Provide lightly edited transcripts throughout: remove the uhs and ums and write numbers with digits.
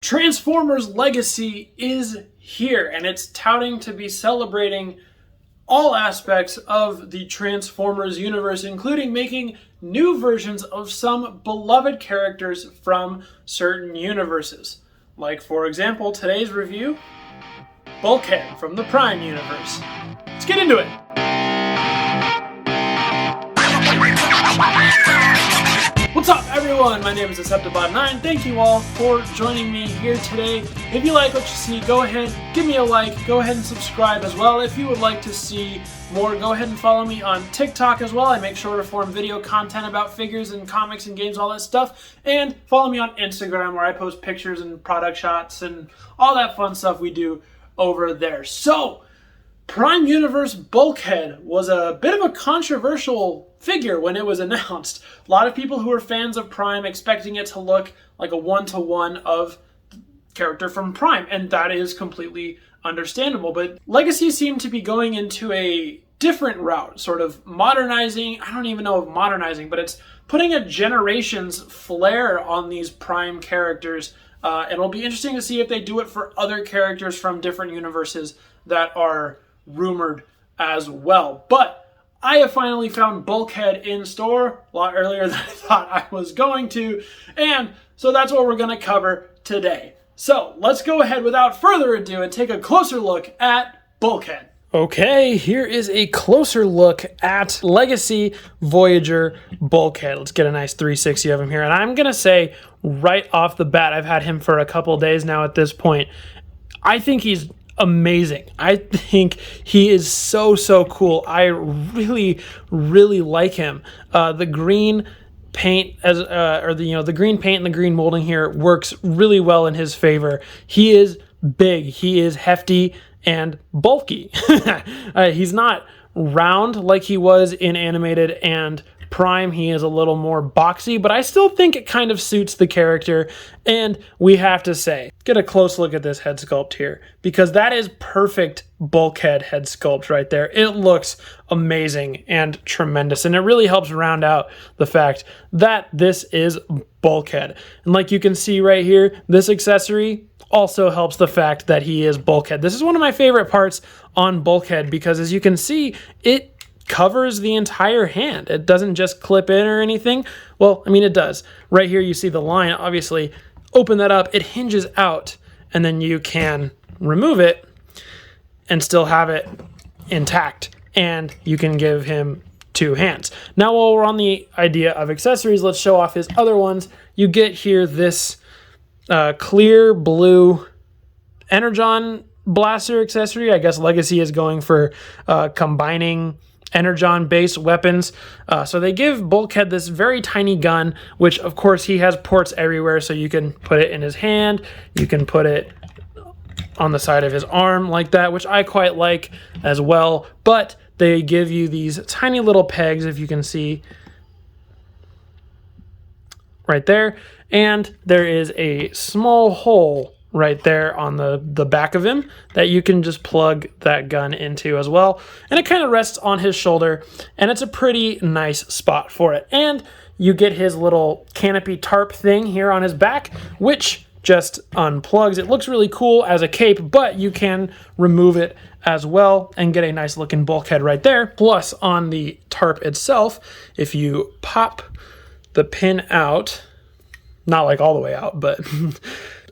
Transformers Legacy is here, and it's touting to be celebrating all aspects of the Transformers universe, including making new versions of some beloved characters from certain universes. Like, for example, today's review, Bulkhead from the Prime universe. Let's get into it! What's up, everyone? My name is Deceptibot9. Thank you all for joining me here today. If you like what you see, go ahead, give me a like, go ahead and subscribe as well. If you would like to see more, go ahead and follow me on TikTok as well. I make shorter form video content about figures and comics and games, all that stuff. And follow me on Instagram, where I post pictures and product shots and all that fun stuff we do over there. So, Prime Universe Bulkhead was a bit of a controversial figure when it was announced. A lot of people who are fans of Prime expecting it to look like a one-to-one of the character from Prime, and that is completely understandable. But Legacy seemed to be going into a different route, sort of modernizing, I don't even know if modernizing, but it's putting a generation's flair on these Prime characters, and it'll be interesting to see if they do it for other characters from different universes that are rumored as well. But I have finally found Bulkhead in store a lot earlier than I thought I was going to, and so that's what we're going to cover today. So let's go ahead without further ado and take a closer look at Bulkhead. Okay, here is a closer look at Legacy Voyager Bulkhead. Let's get a nice 360 of him here, and I'm going to say right off the bat, I've had him for a couple days now at this point, I think he's amazing. I think he is so cool. I really like him. The green paint the green paint and the green molding here works really well in his favor. He is big, he is hefty and bulky. He's not round like he was in animated and Prime. He is a little more boxy, but I still think it kind of suits the character. And we have to say, get a close look at this head sculpt here, because that is perfect Bulkhead head sculpt right there. It looks amazing and tremendous, and it really helps round out the fact that this is Bulkhead. And like you can see right here, this accessory also helps the fact that he is Bulkhead. This is one of my favorite parts on Bulkhead, because as you can see, it covers the entire hand. It doesn't just clip in or anything. Well, I mean, it does. Right here, you see the line, obviously. Open that up, it hinges out, and then you can remove it and still have it intact. And you can give him two hands. Now, while we're on the idea of accessories, let's show off his other ones. You get here this clear blue Energon blaster accessory. I guess Legacy is going for combining Energon-based weapons. So they give Bulkhead this very tiny gun, which of course he has ports everywhere, so you can put it in his hand, you can put it on the side of his arm like that, which I quite like as well. But they give you these tiny little pegs, if you can see right there, and there is a small hole right there on the back of him that you can just plug that gun into as well. And it kind of rests on his shoulder, and it's a pretty nice spot for it. And you get his little canopy tarp thing here on his back, which just unplugs. It looks really cool as a cape, but you can remove it as well and get a nice looking Bulkhead right there. Plus, on the tarp itself, if you pop the pin out, not like all the way out, but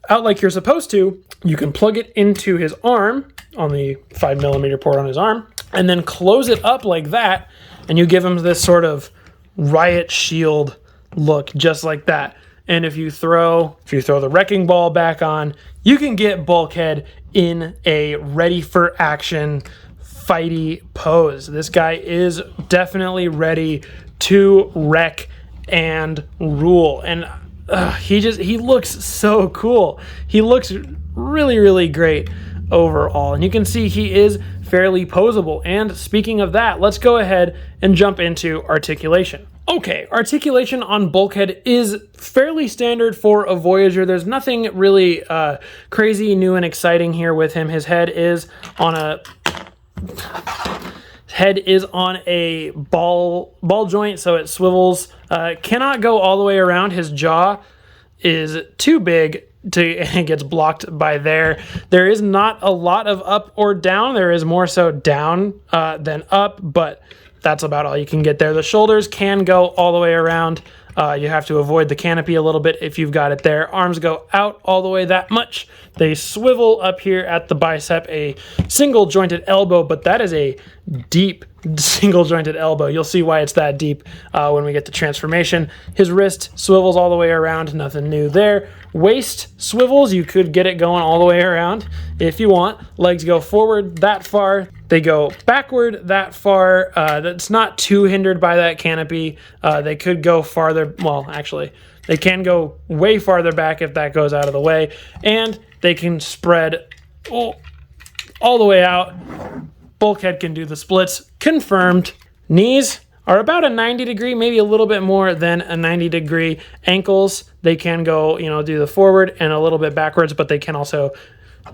out like you're supposed to, you can plug it into his arm on the 5mm port on his arm, and then close it up like that, and you give him this sort of riot shield look, just like that. And if you throw the wrecking ball back on, you can get Bulkhead in a ready for action fighty pose. This guy is definitely ready to wreck and rule. And he looks so cool. He looks really great overall. And you can see he is fairly poseable. And speaking of that, let's go ahead and jump into articulation. Okay, articulation on Bulkhead is fairly standard for a Voyager. There's nothing really crazy, new, and exciting here with him. His head is on a ball joint, so it swivels. Cannot go all the way around. His jaw is too big and it gets blocked by there. There is not a lot of up or down. There is more so down than up, but that's about all you can get there. The shoulders can go all the way around. You have to avoid the canopy a little bit if you've got it there. Arms go out all the way that much. They swivel up here at the bicep, a single jointed elbow, but that is a deep single jointed elbow. You'll see why it's that deep when we get to transformation. His wrist swivels all the way around, nothing new there. Waist swivels, you could get it going all the way around if you want. Legs go forward that far. They go backward that far. That's not too hindered by that canopy. They could go farther. Well, actually, they can go way farther back if that goes out of the way. And they can spread all the way out. Bulkhead can do the splits. Confirmed. Knees are about a 90 degree, maybe a little bit more than a 90 degree. Ankles, they can go, do the forward and a little bit backwards, but they can also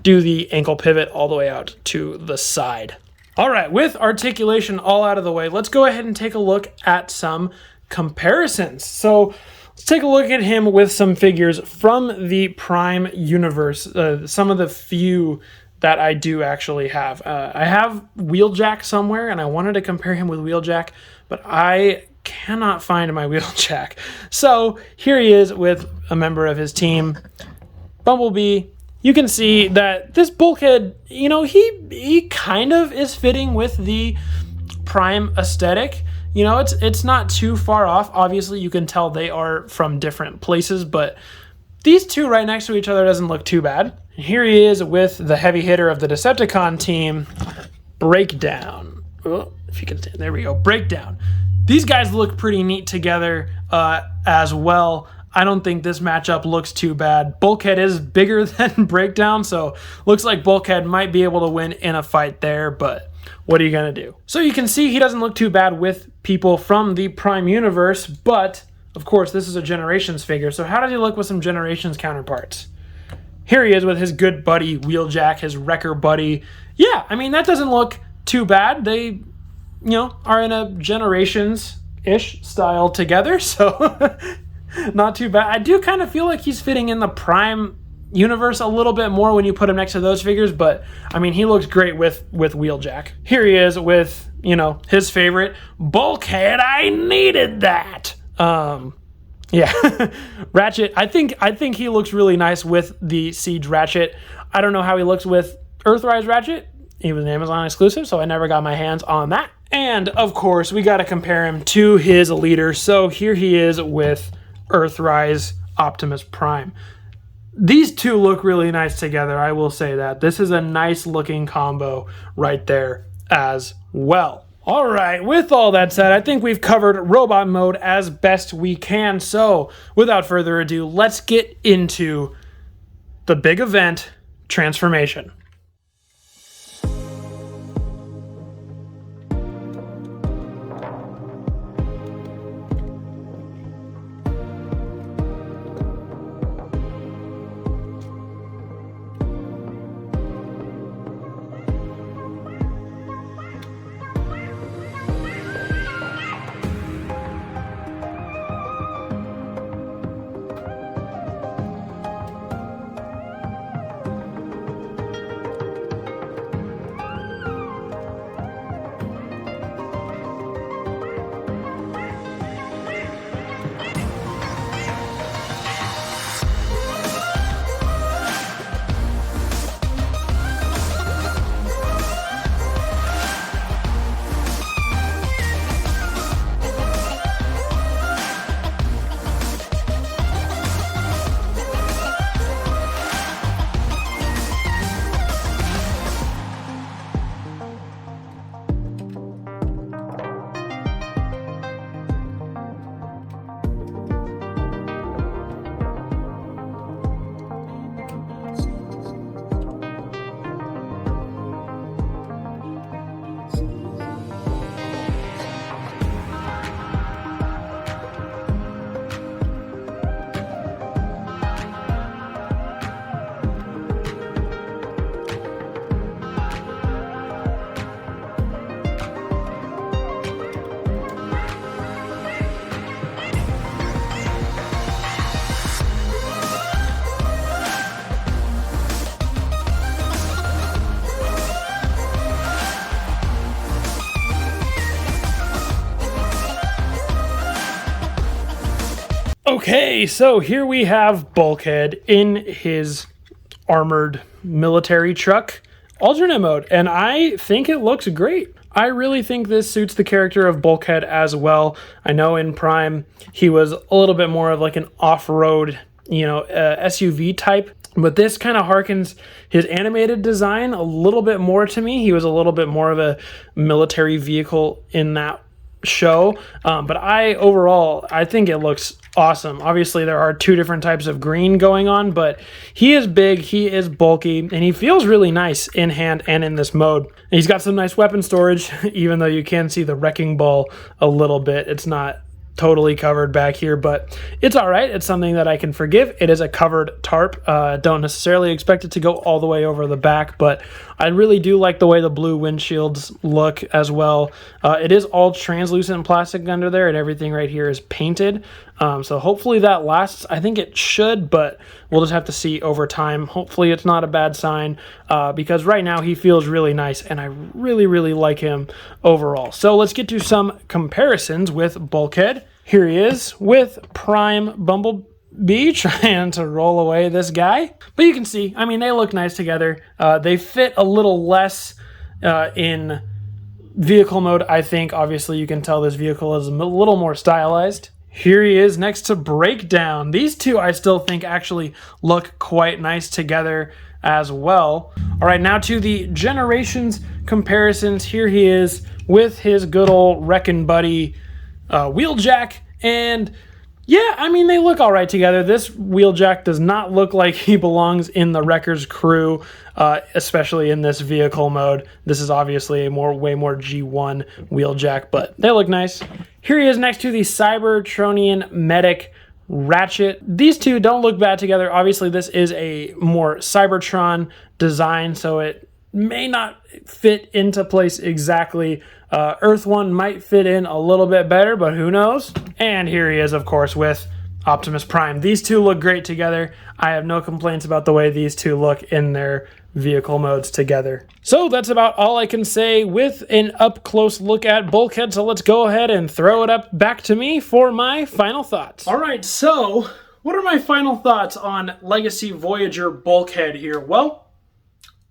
do the ankle pivot all the way out to the side. All right, with articulation all out of the way, let's go ahead and take a look at some comparisons. So let's take a look at him with some figures from the Prime universe, some of the few that I do actually have. I have Wheeljack somewhere, and I wanted to compare him with Wheeljack, but I cannot find my Wheeljack. So here he is with a member of his team, Bumblebee. You can see that this Bulkhead, he kind of is fitting with the Prime aesthetic. It's not too far off. Obviously, you can tell they are from different places, but these two right next to each other doesn't look too bad. Here he is with the heavy hitter of the Decepticon team, Breakdown. Oh, if you can stand, there we go, Breakdown. These guys look pretty neat together as well. I don't think this matchup looks too bad. Bulkhead is bigger than Breakdown, so looks like Bulkhead might be able to win in a fight there, but what are you going to do? So you can see he doesn't look too bad with people from the Prime universe, but of course this is a Generations figure, so how does he look with some Generations counterparts? Here he is with his good buddy Wheeljack, his wrecker buddy. Yeah, that doesn't look too bad. They, are in a Generations-ish style together, so not too bad. I do kind of feel like he's fitting in the Prime universe a little bit more when you put him next to those figures, but he looks great with Wheeljack. Here he is with, his favorite, Bulkhead. I needed that. Yeah, Ratchet. I think he looks really nice with the Siege Ratchet. I don't know how he looks with Earthrise Ratchet. He was an Amazon exclusive, so I never got my hands on that. And of course, we got to compare him to his leader. So here he is with Earthrise Optimus Prime. These two look really nice together, I will say that. This is a nice looking combo right there as well. All right, with all that said, I think we've covered robot mode as best we can. So without further ado, let's get into the big event, transformation. Okay, so here we have Bulkhead in his armored military truck alternate mode, and I think it looks great. I really think this suits the character of Bulkhead as well. I know in Prime he was a little bit more of like an off-road, SUV type, but this kind of harkens his animated design a little bit more to me. He was a little bit more of a military vehicle in that show, but I think it looks awesome. Obviously there are two different types of green going on, but he is big, he is bulky, and he feels really nice in hand and in this mode. And he's got some nice weapon storage, even though you can see the wrecking ball a little bit. It's not totally covered back here, but it's all right. It's something that I can forgive. It is a covered tarp. Don't necessarily expect it to go all the way over the back, but I really do like the way the blue windshields look as well. It is all translucent plastic under there, and everything right here is painted. So hopefully that lasts. I think it should, but we'll just have to see over time. Hopefully it's not a bad sign, because right now he feels really nice, and I really, really like him overall. So let's get to some comparisons with Bulkhead. Here he is with Prime Bumblebee trying to roll away this guy. But you can see, I mean, they look nice together. They fit a little less in vehicle mode, I think. Obviously, you can tell this vehicle is a little more stylized. Here he is next to Breakdown. These two I still think actually look quite nice together as well. All right, now to the Generations comparisons. Here he is with his good old wrecking buddy Wheeljack, and yeah, I mean, they look all right together. This Wheeljack does not look like he belongs in the Wrecker's crew, especially in this vehicle mode. This is obviously a way more G1 Wheeljack, but they look nice. Here he is next to the Cybertronian Medic Ratchet. These two don't look bad together. Obviously, this is a more Cybertron design, so it may not fit into place exactly. Earth one might fit in a little bit better, but who knows? And here he is, of course, with Optimus Prime. These two look great together. I have no complaints about the way these two look in their vehicle modes together. So that's about all I can say with an up-close look at Bulkhead. So let's go ahead and throw it up back to me for my final thoughts. All right, so what are my final thoughts on Legacy Voyager Bulkhead here? Well,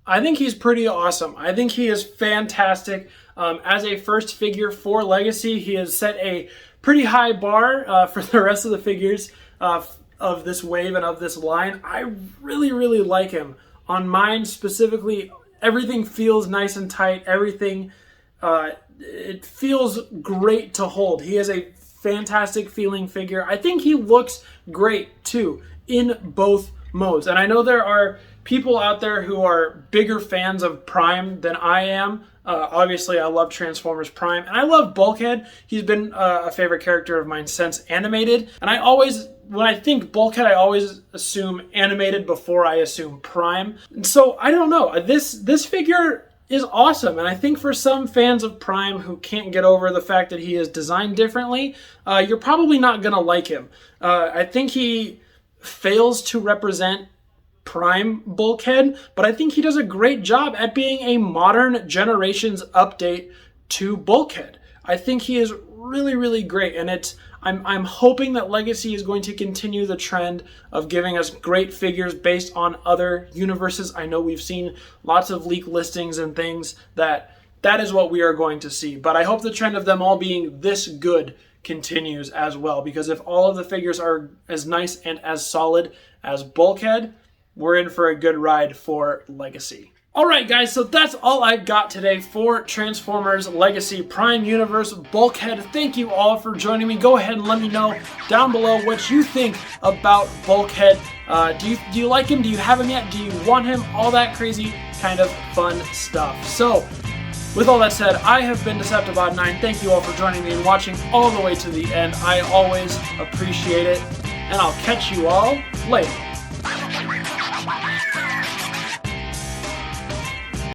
I think he's pretty awesome. I think he is fantastic. As a first figure for Legacy, he has set a pretty high bar for the rest of the figures of this wave and of this line. I really, really like him. On mine specifically, everything feels nice and tight. Everything, it feels great to hold. He is a fantastic feeling figure. I think he looks great too in both modes. And I know there are people out there who are bigger fans of Prime than I am. Obviously, I love Transformers Prime, and I love Bulkhead. He's been a favorite character of mine since animated. And when I think Bulkhead, I always assume animated before I assume Prime. And so, I don't know. This figure is awesome, and I think for some fans of Prime who can't get over the fact that he is designed differently, you're probably not going to like him. I think he fails to represent Prime Bulkhead, but I think he does a great job at being a modern Generations update to Bulkhead. I think he is really, really great, and I'm hoping that Legacy is going to continue the trend of giving us great figures based on other universes. I know we've seen lots of leak listings and things that is what we are going to see, but I hope the trend of them all being this good continues as well, because if all of the figures are as nice and as solid as Bulkhead, we're in for a good ride for Legacy. Alright guys, so that's all I've got today for Transformers Legacy Prime Universe Bulkhead. Thank you all for joining me. Go ahead and let me know down below what you think about Bulkhead. Do you like him? Do you have him yet? Do you want him? All that crazy kind of fun stuff. So, with all that said, I have been Deceptibot9. Thank you all for joining me and watching all the way to the end. I always appreciate it, and I'll catch you all later.